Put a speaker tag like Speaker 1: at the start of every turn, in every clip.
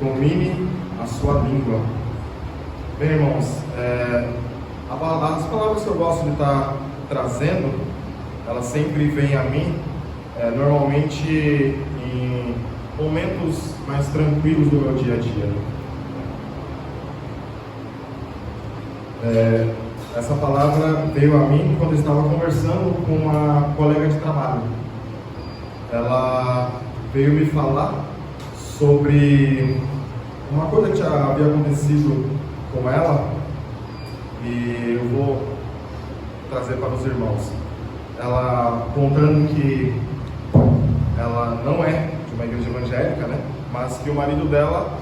Speaker 1: domine a sua língua. Bem, irmãos, as palavras que eu gosto de estar trazendo, elas sempre vêm a mim, normalmente em momentos mais tranquilos do meu dia a dia. Essa palavra veio a mim quando eu estava conversando com uma colega de trabalho. Ela veio me falar sobre uma coisa que já havia acontecido com ela, e eu vou trazer para os irmãos. Ela contando que ela não é de uma igreja evangélica, né? Mas que o marido dela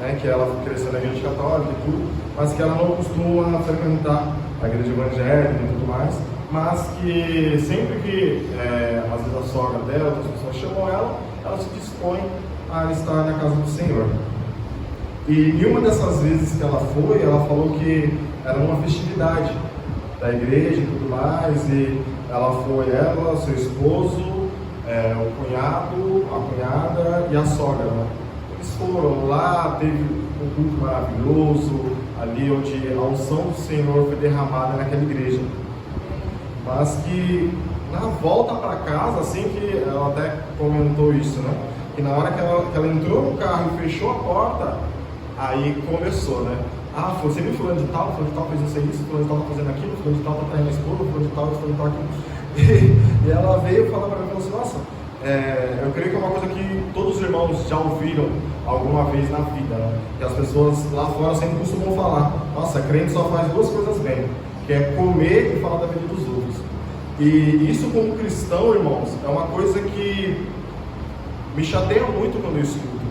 Speaker 1: né? Que ela cresceu na igreja católica e tudo, mas que ela não costuma frequentar a igreja evangélica e tudo mais, mas que sempre que às vezes a sogra dela, outras pessoas chamam ela se dispõe a estar na casa do Senhor. E uma dessas vezes que ela foi, ela falou que era uma festividade da igreja e tudo mais, e ela foi, seu esposo, o cunhado, a cunhada e a sogra, né? Eles foram lá, teve um culto maravilhoso, ali onde a unção do Senhor foi derramada naquela igreja. Mas que na volta para casa, assim que ela até comentou isso, né? Que na hora que ela entrou no carro e fechou a porta, aí começou, né? Você viu fulano de tal fez isso, fulano de tal tá fazendo aquilo, fulano de tal tá traindo a esposa, fulano de tal aquilo. E ela veio falar para mim, falou assim, nossa, eu creio que é uma coisa que todos os irmãos já ouviram alguma vez na vida, né? Que as pessoas lá fora sempre costumam falar, nossa, crente só faz duas coisas bem, que é comer e falar da vida dos outros. E isso como cristão, irmãos, é uma coisa que me chateia muito quando eu escuto,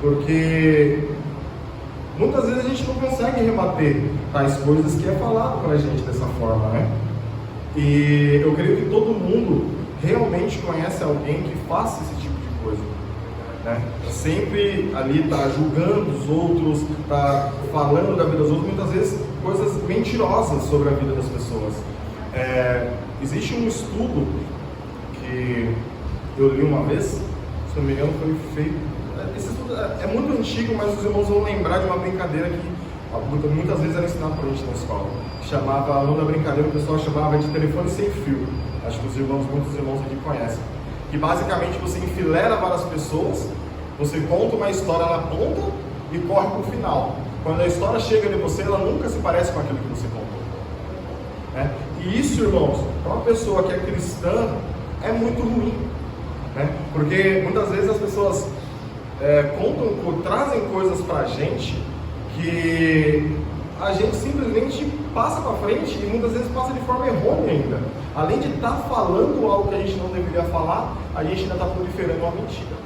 Speaker 1: porque muitas vezes a gente não consegue rebater tais coisas que é falado pra gente dessa forma, né? E eu creio que todo mundo realmente conhece alguém que faça esse tipo de coisa, né? Sempre ali está julgando os outros, está falando da vida dos outros, muitas vezes coisas mentirosas sobre a vida das pessoas. Existe um estudo que eu li uma vez, se não me engano foi feito. Esse estudo é muito antigo, mas os irmãos vão lembrar de uma brincadeira que muitas vezes era ensinada para a gente na escola. Chamava, nome da brincadeira, o pessoal chamava de telefone sem fio. Acho que muitos irmãos aqui conhecem. Que basicamente você enfilera várias pessoas, você conta uma história na ponta e corre para o final. Quando a história chega de você, ela nunca se parece com aquilo que você contou. Né? E isso, irmãos, para uma pessoa que é cristã, é muito ruim. Né? Porque muitas vezes as pessoas trazem coisas para a gente que a gente simplesmente passa para frente e muitas vezes passa de forma errônea ainda. Além de estar falando algo que a gente não deveria falar, a gente ainda está proliferando uma mentira.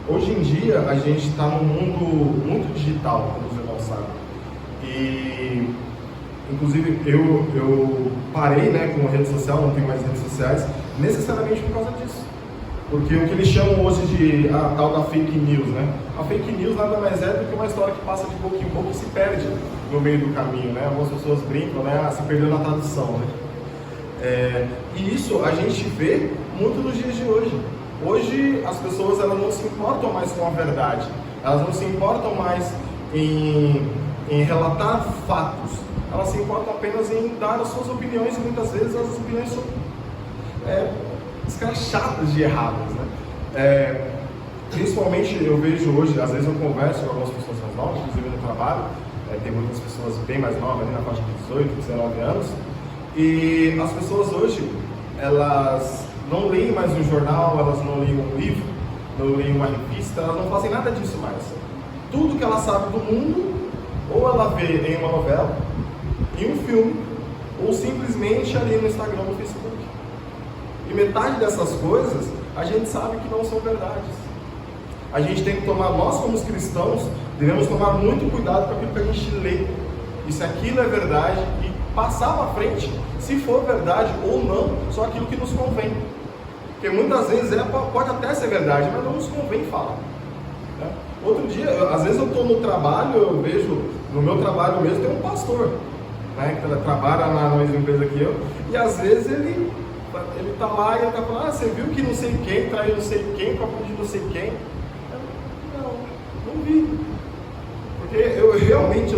Speaker 1: Hoje em dia a gente está num mundo muito digital, como os irmãos sabem. E inclusive eu parei, né, com a rede social, não tenho mais redes sociais, necessariamente por causa disso. Porque o que eles chamam hoje de a tal da fake news, né? A fake news nada mais é do que uma história que passa de boca em boca e se perde no meio do caminho, né? Algumas pessoas brincam, né? Se perdeu na tradução, né? E isso a gente vê muito nos dias de hoje. Hoje as pessoas elas não se importam mais com a verdade, elas não se importam mais em relatar fatos, elas se importam apenas em dar as suas opiniões, e muitas vezes as opiniões são escrachadas de erradas, né? Principalmente eu vejo hoje, às vezes eu converso com algumas pessoas mais novas, inclusive no trabalho, tem muitas pessoas bem mais novas, ali na faixa de 18, 19 anos, e as pessoas hoje, elas não leem mais um jornal, elas não leem um livro, não leem uma revista, elas não fazem nada disso mais. Tudo que ela sabe do mundo, ou ela vê em uma novela, em um filme, ou simplesmente ali no Instagram ou no Facebook. E metade dessas coisas, a gente sabe que não são verdades. A gente tem que tomar, nós como cristãos, devemos tomar muito cuidado com aquilo que a gente lê. E se aquilo é verdade, e passar para frente, se for verdade ou não, só aquilo que nos convém. Porque muitas vezes pode até ser verdade, mas não nos convém falar. Né? Outro dia, às vezes eu estou no trabalho, eu vejo, no meu trabalho mesmo, tem um pastor, né, que trabalha na mesma empresa que eu, e às vezes ele Ele está lá e ele está falando, você viu que não sei quem traiu não sei quem, com a de não sei quem? Não vi. Porque eu realmente,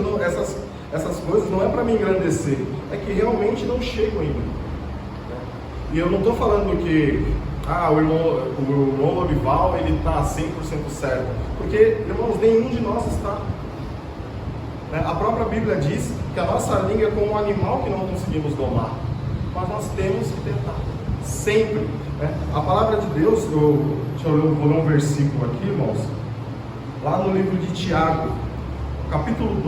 Speaker 1: essas coisas não é para me engrandecer, é que realmente não chegam ainda. E eu não estou falando que o irmão Lorival ele está 100% certo, porque, irmãos, nenhum de nós está. A própria Bíblia diz que a nossa língua é como um animal que não conseguimos domar, mas nós temos que tentar, sempre. A palavra de Deus, vou ler um versículo aqui, irmãos, lá no livro de Tiago, capítulo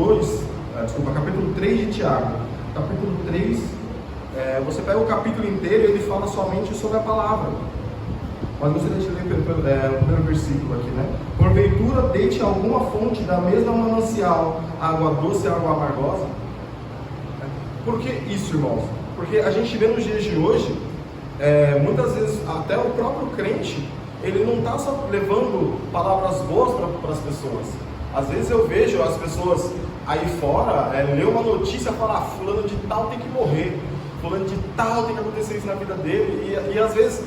Speaker 1: 3 de Tiago, capítulo 3, você pega o capítulo inteiro e ele fala somente sobre a palavra. Mas gostaria de ler o primeiro versículo aqui, né? Porventura deite alguma fonte da mesma manancial, água doce e água amargosa? Por que isso, irmãos? Porque a gente vê nos dias de hoje, muitas vezes até o próprio crente, ele não está só levando palavras boas para as pessoas. Às vezes eu vejo as pessoas aí fora, ler uma notícia e falar, fulano de tal tem que morrer, fulano de tal tem que acontecer isso na vida dele, e às vezes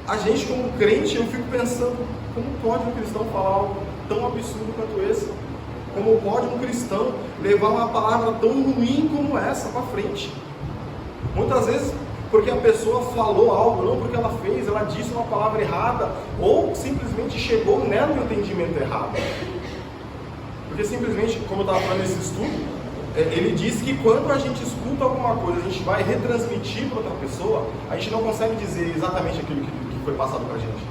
Speaker 1: a gente como crente, eu fico pensando, como pode um cristão falar algo tão absurdo quanto esse? Como pode um cristão levar uma palavra tão ruim como essa para frente? Muitas vezes porque a pessoa falou algo, não porque ela fez, ela disse uma palavra errada, ou simplesmente chegou nela um entendimento errado. Porque simplesmente, como eu estava falando nesse estudo, ele diz que quando a gente escuta alguma coisa, a gente vai retransmitir para outra pessoa, a gente não consegue dizer exatamente aquilo que foi passado para a gente.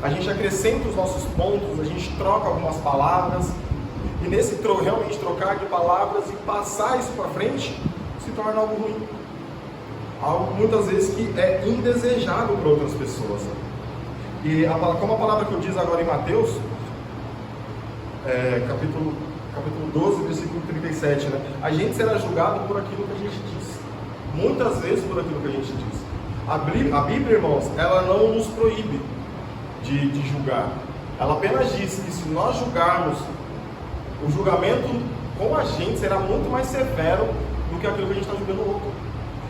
Speaker 1: A gente acrescenta os nossos pontos, a gente troca algumas palavras, e nesse realmente trocar de palavras e passar isso para frente, se torna algo ruim. Algo muitas vezes que é indesejado por outras pessoas. E como a palavra que eu diz agora em Mateus, capítulo 12, versículo 37, né? A gente será julgado por aquilo que a gente diz. Muitas vezes por aquilo que a gente diz. A Bíblia, irmãos, ela não nos proíbe de julgar. Ela apenas diz que se nós julgarmos, o julgamento com a gente será muito mais severo do que aquilo que a gente está julgando o outro.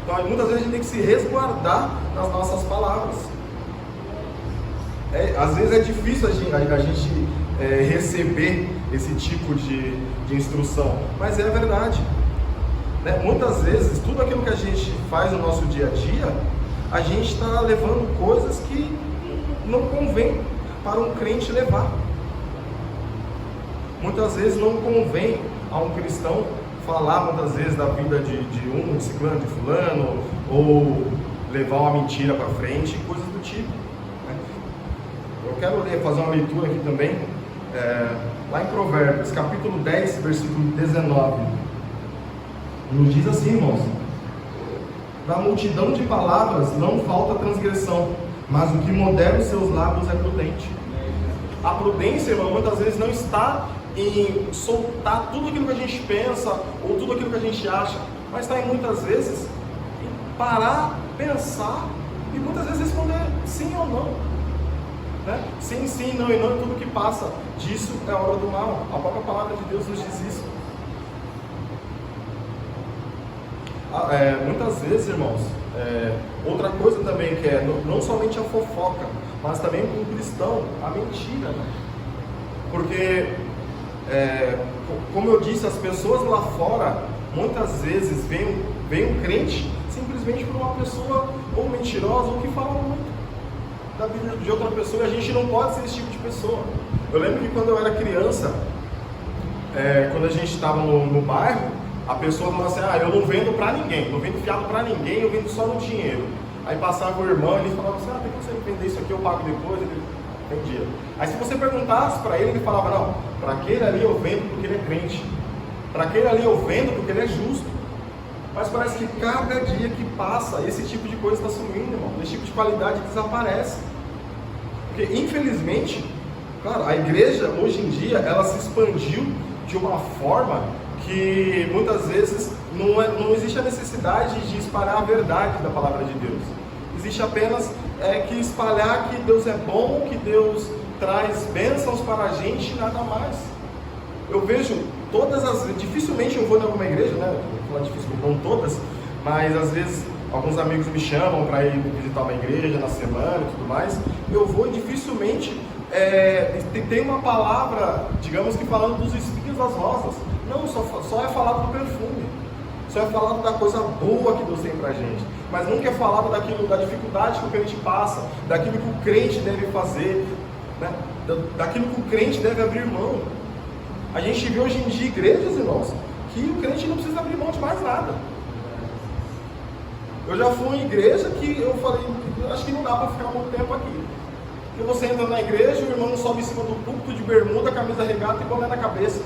Speaker 1: Então, muitas vezes a gente tem que se resguardar nas nossas palavras. Às vezes é difícil a gente receber esse tipo de instrução, mas é verdade. Muitas vezes, tudo aquilo que a gente faz no nosso dia a dia, a gente está levando coisas que não convém para um crente levar. Muitas vezes não convém a um cristão falar muitas vezes da vida de ciclano, de fulano, ou levar uma mentira para frente, coisas do tipo. Eu quero fazer uma leitura aqui também, lá em Provérbios, capítulo 10, versículo 19. Nos diz assim, irmãos: da multidão de palavras não falta transgressão, mas o que modera os seus lábios é prudente. A prudência, irmão, muitas vezes não está em soltar tudo aquilo que a gente pensa ou tudo aquilo que a gente acha, mas está em muitas vezes em parar, pensar e muitas vezes responder sim ou não. Sim, sim, não e não, tudo que passa disso é hora do mal. A própria palavra de Deus nos diz isso. Muitas vezes, irmãos, outra coisa também que não somente a fofoca, mas também com o cristão, a mentira, porque como eu disse, as pessoas lá fora muitas vezes veem um crente simplesmente por uma pessoa ou mentirosa ou que fala muito da vida de outra pessoa, e a gente não pode ser esse tipo de pessoa. Eu lembro que quando eu era criança, quando a gente estava no bairro, a pessoa falava assim: eu não vendo pra ninguém, não vendo fiado pra ninguém, eu vendo só no dinheiro. Aí passava o irmão, ele falava assim: tem que você vender isso aqui, eu pago depois. Ele vendia. Aí se você perguntasse para ele falava: não, para aquele ali eu vendo porque ele é crente, para aquele ali eu vendo porque ele é justo. Mas parece que cada dia que passa, esse tipo de coisa está sumindo, irmão. Esse tipo de qualidade desaparece. Porque, infelizmente, claro, a igreja, hoje em dia, ela se expandiu de uma forma que, muitas vezes, não existe a necessidade de espalhar a verdade da palavra de Deus. Existe apenas que espalhar que Deus é bom, que Deus traz bênçãos para a gente e nada mais. Eu vejo dificilmente eu vou em alguma igreja, vou falar difícil, não todas, mas às vezes alguns amigos me chamam para ir visitar uma igreja na semana e tudo mais, eu vou e dificilmente tem uma palavra, digamos que falando dos espinhos das rosas. Não, só é falado do perfume, só é falado da coisa boa que Deus tem pra gente, mas nunca é falado daquilo, da dificuldade que o crente passa, daquilo que o crente deve fazer, né? Daquilo que o crente deve abrir mão. A gente vê hoje em dia igrejas, irmãos, que o crente não precisa abrir mão de mais nada. Eu já fui em igreja que eu falei, acho que não dá para ficar muito tempo aqui. Porque você entra na igreja, o irmão sobe em cima do púlpito de bermuda, camisa regata e boné na cabeça.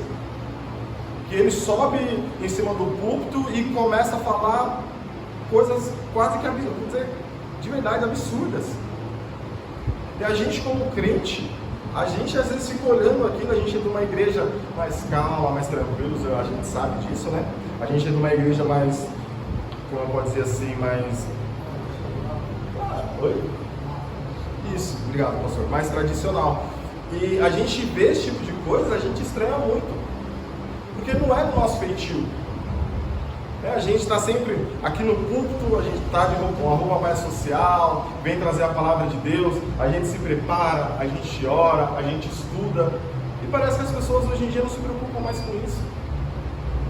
Speaker 1: Que ele sobe em cima do púlpito e começa a falar coisas quase que absurdas, vou dizer, de verdade absurdas. E a gente como crente, a gente às vezes fica olhando aquilo, a gente é de uma igreja mais calma, mais tranquila, a gente sabe disso, né? A gente é de uma igreja mais, como pode dizer assim, mais... Oi? Isso, obrigado, pastor. Mais tradicional. E a gente vê esse tipo de coisa, a gente estranha muito. Porque não é do nosso feitio. A gente está sempre aqui no púlpito, a gente está de uma roupa mais social, vem trazer a palavra de Deus, a gente se prepara, a gente ora, a gente estuda. E parece que as pessoas hoje em dia não se preocupam mais com isso.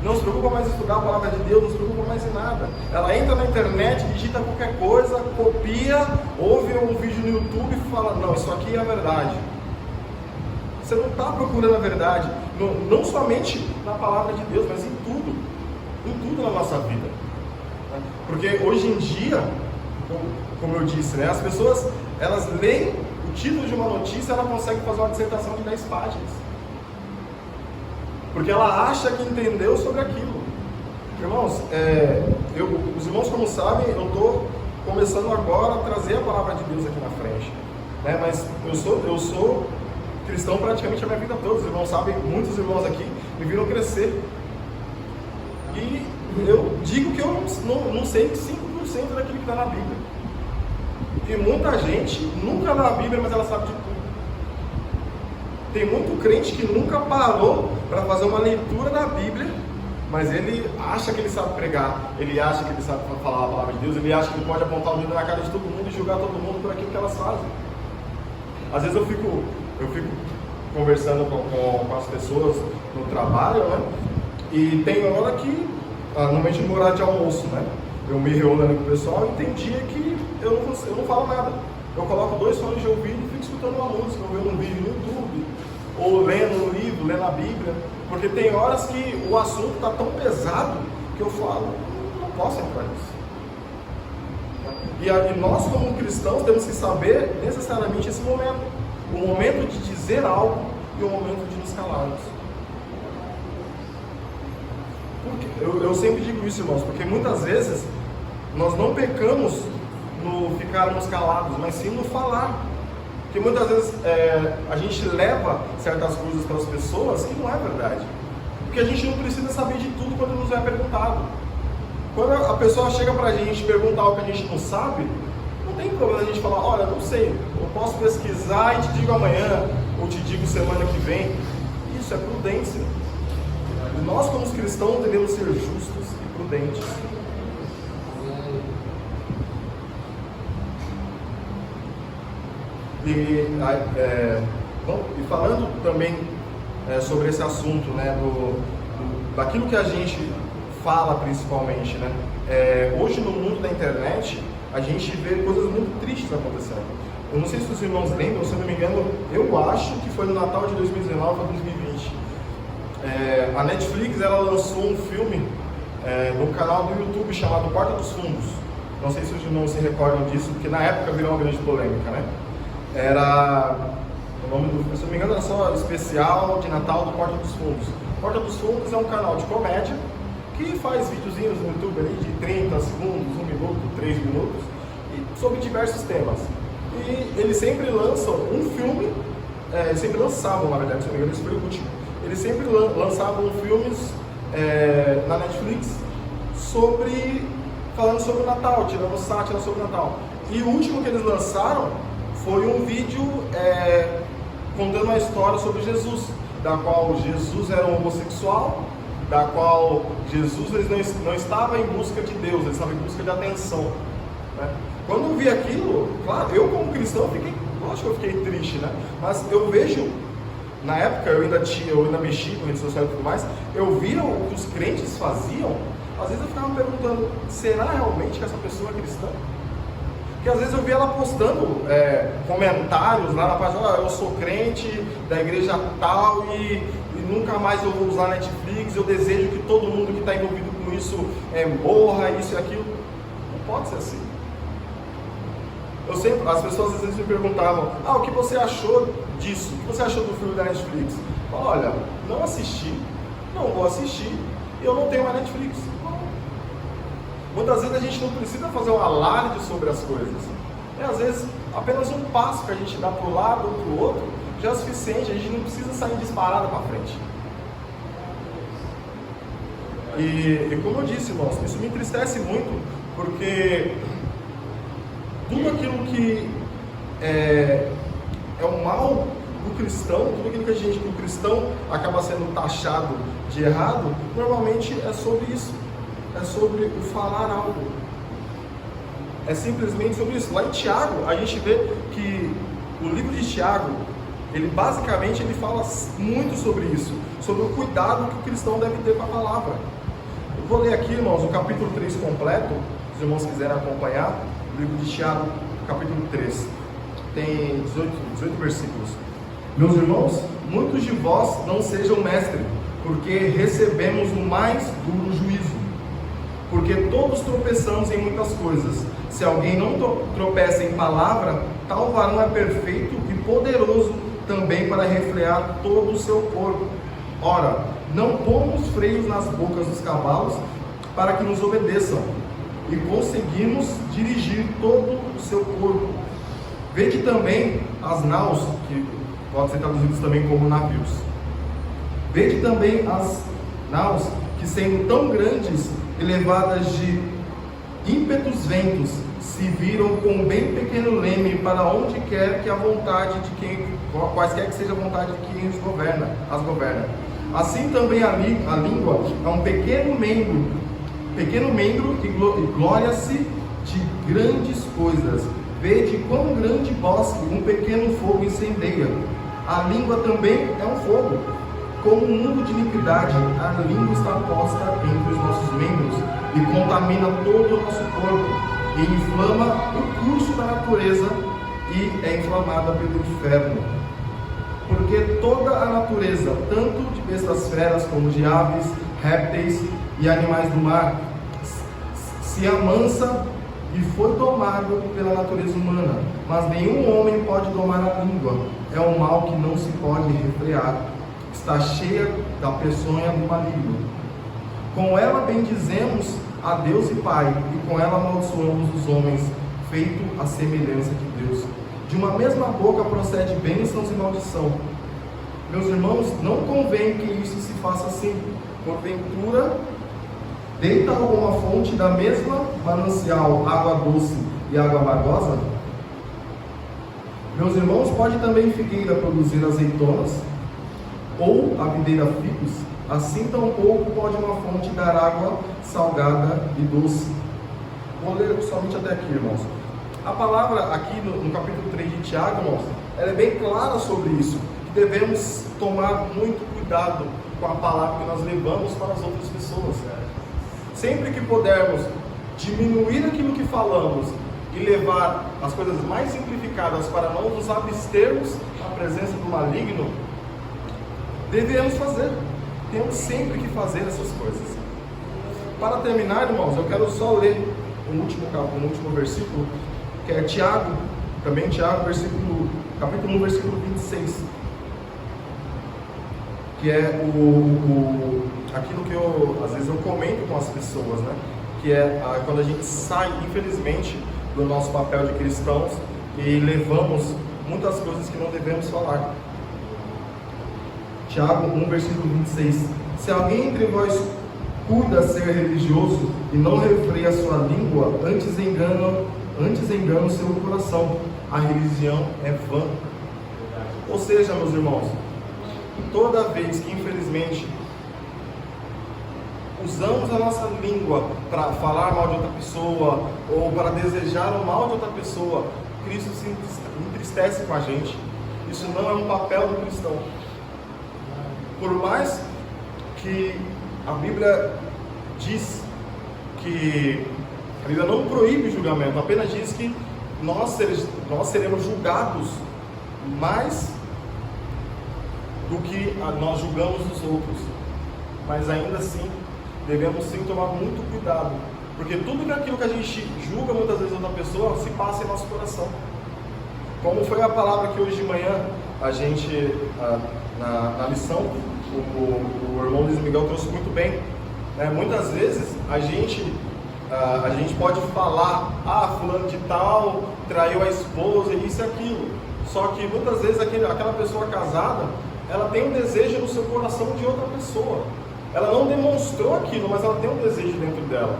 Speaker 1: Não se preocupa mais em estudar a palavra de Deus, não se preocupa mais em nada. Ela entra na internet, digita qualquer coisa, copia, ouve um vídeo no YouTube e fala, não, isso aqui é a verdade. Você não está procurando a verdade, não somente na palavra de Deus, mas em tudo na nossa vida. Porque hoje em dia, como eu disse, né, as pessoas, elas leem o título de uma notícia, ela consegue fazer uma dissertação de 10 páginas. Porque ela acha que entendeu sobre aquilo. Irmãos, os irmãos, como sabem, eu estou começando agora a trazer a palavra de Deus aqui na frente. Né? Mas eu sou cristão praticamente a minha vida toda. Os irmãos sabem, muitos irmãos aqui me viram crescer. E eu digo que eu não sei 5% daquilo que está na Bíblia. E muita gente nunca lê a Bíblia, mas ela sabe de tudo. Tem muito crente que nunca parou para fazer uma leitura da Bíblia, mas ele acha que ele sabe pregar, ele acha que ele sabe falar a palavra de Deus, ele acha que ele pode apontar o dedo na cara de todo mundo e julgar todo mundo por aquilo que elas fazem. Às vezes eu fico conversando com as pessoas no trabalho, né? E tem hora que, normalmente no horário de almoço, né? Eu me reúno ali com o pessoal e tem dia que eu não falo nada. Eu coloco 2 fones de ouvido e fico escutando uma música, ou vendo um vídeo no YouTube, ou lendo um livro, lendo a Bíblia, porque tem horas que o assunto está tão pesado que eu falo, não posso entrar nisso. E nós como cristãos temos que saber necessariamente esse momento, o momento de dizer algo e o momento de nos calarmos. Eu sempre digo isso, irmãos, porque muitas vezes nós não pecamos no ficarmos calados, mas sim no falar. Porque muitas vezes a gente leva certas coisas para as pessoas que não é verdade. Porque a gente não precisa saber de tudo quando nos é perguntado. Quando a pessoa chega para a gente perguntar algo que a gente não sabe, não tem problema a gente falar, olha, não sei, eu posso pesquisar e te digo amanhã, ou te digo semana que vem. Isso é prudência. E nós como cristãos devemos ser justos e prudentes. E falando também sobre esse assunto, né, daquilo que a gente fala principalmente, né, hoje no mundo da internet a gente vê coisas muito tristes acontecendo. Eu não sei se os irmãos lembram, se eu não me engano, eu acho que foi no Natal de 2019 ou 2020. A Netflix ela lançou um filme no canal do YouTube chamado Porta dos Fundos. Não sei se os irmãos se recordam disso, porque na época virou uma grande polêmica, né? Era, o nome se não me engano, era só especial de Natal do Porta dos Fundos. Porta dos Fundos é um canal de comédia que faz videozinhos no YouTube ali de 30 segundos, 1 minuto, 3 minutos, sobre diversos temas. E eles sempre lançam um filme, sempre lançavam, na verdade, se não me engano, esse foi o último. Eles sempre lançavam filmes na Netflix falando sobre o Natal, tirando sátira sobre o Natal. E o último que eles lançaram foi um vídeo contando uma história sobre Jesus, da qual Jesus era um homossexual da qual Jesus não estava em busca de Deus, ele estava em busca de atenção, né? Quando eu vi aquilo, claro, eu como cristão lógico que eu fiquei triste, né? Mas eu vejo, na época eu ainda mexia com rede social e tudo mais, eu via o que os crentes faziam, às vezes eu ficava me perguntando, será realmente que essa pessoa é cristã? Porque às vezes eu via ela postando comentários lá na página, eu sou crente da igreja tal e nunca mais eu vou usar Netflix, eu desejo que todo mundo que está envolvido com isso morra, isso e aquilo. Não pode ser assim. As pessoas às vezes me perguntavam, o que você achou disso? O que você achou do filme da Netflix? Eu falo, olha, não assisti, não vou assistir e eu não tenho uma Netflix. Muitas vezes a gente não precisa fazer um alarde sobre as coisas. Às vezes apenas um passo que a gente dá para um lado ou para o outro já é o suficiente, a gente não precisa sair disparado para frente. E como eu disse, irmãos, isso me entristece muito, porque tudo aquilo que é o mal do cristão, tudo aquilo que o cristão acaba sendo taxado de errado, normalmente é sobre isso, é sobre o falar algo, é simplesmente sobre isso. Lá em Tiago, a gente vê que o livro de Tiago, ele basicamente fala muito sobre isso, sobre o cuidado que o cristão deve ter com a palavra. Eu vou ler aqui, irmãos, o capítulo 3 completo, se os irmãos quiserem acompanhar, o livro de Tiago, capítulo 3, tem 18 versículos. Meus irmãos, muitos de vós não sejam mestres, porque recebemos o mais duro juízo. Porque todos tropeçamos em muitas coisas. Se alguém não tropeça em palavra, tal varão é perfeito e poderoso também para refrear todo o seu corpo. Ora, não pomos freios nas bocas dos cavalos para que nos obedeçam, e conseguimos dirigir todo o seu corpo. Vede também as naus, que podem ser traduzidos também como navios. Vede também as naus, que sendo tão grandes e levadas de ímpetos ventos, se viram com um bem pequeno leme para onde quer que a vontade de quaisquer que seja a vontade de quem as governa. Assim também a língua é um pequeno membro e glória-se de grandes coisas. Vede quão grande bosque um pequeno fogo incendeia. A língua também é um fogo. Como um mundo de iniquidade, a língua está posta entre os nossos membros e contamina todo o nosso corpo, e inflama o curso da natureza e é inflamada pelo inferno. Porque toda a natureza, tanto de bestas feras como de aves, répteis e animais do mar, se amansa e foi domado pela natureza humana, mas nenhum homem pode domar a língua. É um mal que não se pode refrear, está cheia da peçonha do maligno. Com ela bendizemos a Deus e Pai, e com ela amaldiçoamos os homens, feito a semelhança de Deus. De uma mesma boca procede bênçãos e maldição. Meus irmãos, não convém que isso se faça assim. Porventura, deita alguma fonte da mesma manancial água doce e água amargosa? Meus irmãos, pode também figueira produzir azeitonas, ou a videira figos? Assim tampouco pode uma fonte dar água salgada e doce. Vou ler somente até aqui, irmãos. A palavra aqui no capítulo 3 de Tiago, irmãos, ela é bem clara sobre isso, que devemos tomar muito cuidado com a palavra que nós levamos para as outras pessoas. Sempre que pudermos diminuir aquilo que falamos e levar as coisas mais simplificadas para não nos abstermos da presença do maligno, devemos fazer. Temos sempre que fazer essas coisas. Para terminar, irmãos, eu quero só ler o último versículo, que é Tiago, também Tiago, capítulo 1, versículo 26, que é aquilo que às vezes eu comento com as pessoas, né? Que é quando a gente sai, infelizmente, do nosso papel de cristãos e levamos muitas coisas que não devemos falar. Tiago 1, versículo 26. Se alguém entre vós cuida ser religioso e não refreia sua língua, antes engana o seu coração. A religião é vã. Ou seja, meus irmãos, toda vez que infelizmente usamos a nossa língua para falar mal de outra pessoa ou para desejar o mal de outra pessoa, Cristo se entristece com a gente. Isso não é um papel do cristão. Por mais que a Bíblia diz que a Bíblia não proíbe julgamento, apenas diz que nós seremos julgados mais do que nós julgamos os outros. Mas ainda assim, devemos sim tomar muito cuidado, porque tudo aquilo que a gente julga muitas vezes outra pessoa se passa em nosso coração. Como foi a palavra que hoje de manhã a gente, na lição, o irmão Luiz Miguel trouxe muito bem. Muitas vezes a gente pode falar, fulano de tal traiu a esposa, isso e aquilo. Só que muitas vezes aquela pessoa casada, ela tem um desejo no seu coração de outra pessoa. Ela não demonstrou aquilo, mas ela tem um desejo dentro dela.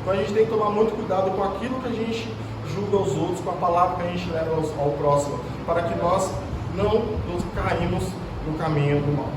Speaker 1: Então a gente tem que tomar muito cuidado com aquilo que a gente julga aos outros, com a palavra que a gente leva ao próximo, para que nós não nos caímos no caminho do mal.